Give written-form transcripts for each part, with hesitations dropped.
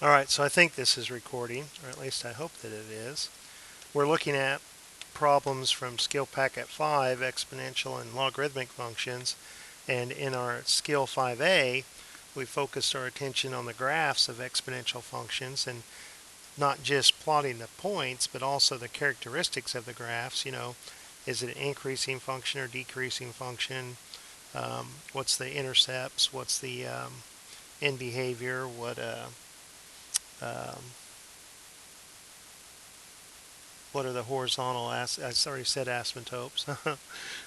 Alright, so I think this is recording, or at least I hope that it is. We're looking at problems from Skill Packet 5, exponential and logarithmic functions, and in our Skill 5a, we focused our attention on the graphs of exponential functions, and not just plotting the points, but also the characteristics of the graphs. Is it an increasing function or decreasing function? What's the intercepts? What's the end behavior? Um, what are the horizontal, I already said asymptotes.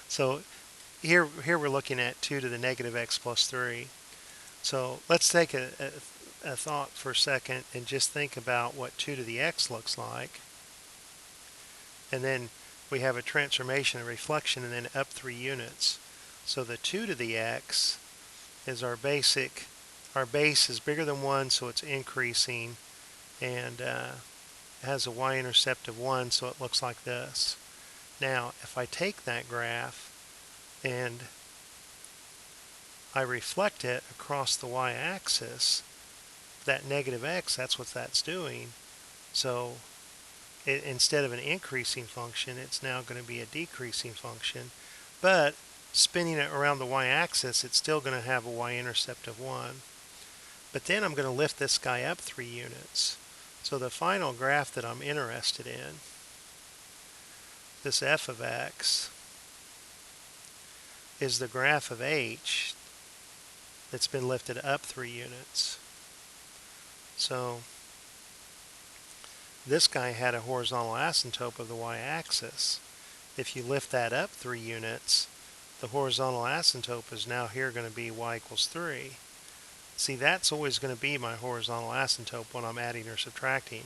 So here we're looking at 2 to the negative x plus 3. So let's take a thought for a second and just think about what 2 to the x looks like. And then we have a transformation, a reflection, and then up 3 units. So the 2 to the x is our base is bigger than 1, so it's increasing, and has a y-intercept of 1, so it looks like this. Now, if I take that graph and I reflect it across the y-axis, that negative x, that's what that's doing. So instead of an increasing function, it's now going to be a decreasing function. But spinning it around the y-axis, it's still going to have a y-intercept of 1. But then I'm going to lift this guy up 3 units. So the final graph that I'm interested in, this f of x, is the graph of h that's been lifted up 3 units. So this guy had a horizontal asymptote of the y-axis. If you lift that up 3 units, the horizontal asymptote is now here going to be y equals 3. See, that's always going to be my horizontal asymptote when I'm adding or subtracting.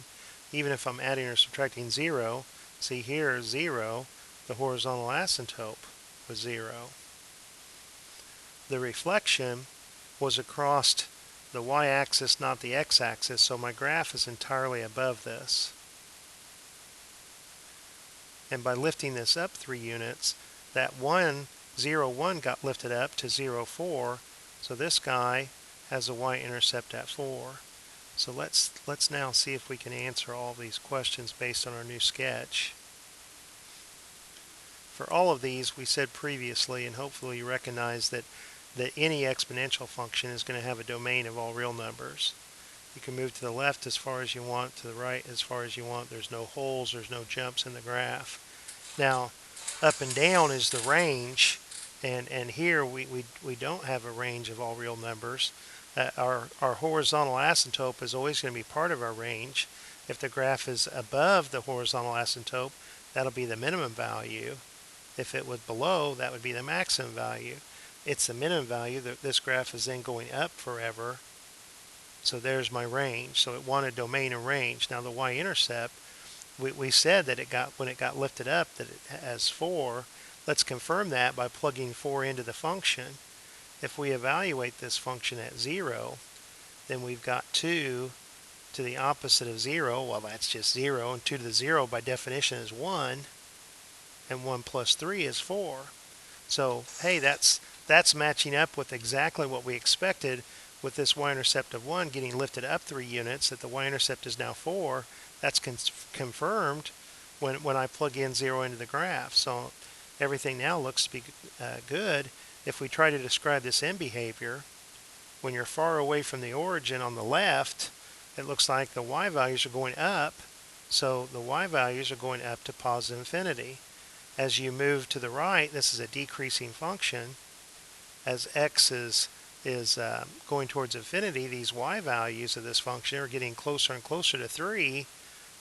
Even if I'm adding or subtracting 0, see here, 0, the horizontal asymptote was 0. The reflection was across the y-axis, not the x-axis, so my graph is entirely above this. And by lifting this up 3 units, that 1, 0, 1 got lifted up to 0, 4, so this guy has a y-intercept at 4. So let's now see if we can answer all these questions based on our new sketch. For all of these, we said previously, and hopefully you recognize that any exponential function is going to have a domain of all real numbers. You can move to the left as far as you want, to the right as far as you want. There's no holes, there's no jumps in the graph. Now, up and down is the range, and here we don't have a range of all real numbers. Our horizontal asymptote is always going to be part of our range. If the graph is above the horizontal asymptote, that'll be the minimum value. If it was below, that would be the maximum value. It's the minimum value. This graph is then going up forever. So there's my range. So it wanted domain and range. Now the y-intercept, we said that when it got lifted up that it has 4. Let's confirm that by plugging 4 into the function. If we evaluate this function at 0, then we've got 2 to the opposite of 0. Well, that's just 0, and 2 to the 0 by definition is 1, and 1 plus 3 is 4. So, hey, that's matching up with exactly what we expected with this y-intercept of 1 getting lifted up 3 units, that the y-intercept is now 4. That's confirmed when I plug in 0 into the graph. So everything now looks to be good. If we try to describe this end behavior, when you're far away from the origin on the left, it looks like the y values are going up. So the y values are going up to positive infinity. As you move to the right, this is a decreasing function. As x is going towards infinity, these y values of this function are getting closer and closer to 3,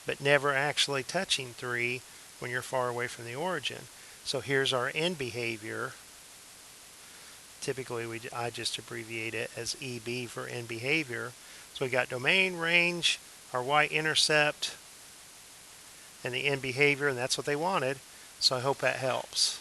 but never actually touching 3 when you're far away from the origin. So here's our end behavior. Typically, I just abbreviate it as EB for end behavior. So we got domain, range, our y-intercept, and the end behavior, and that's what they wanted. So I hope that helps.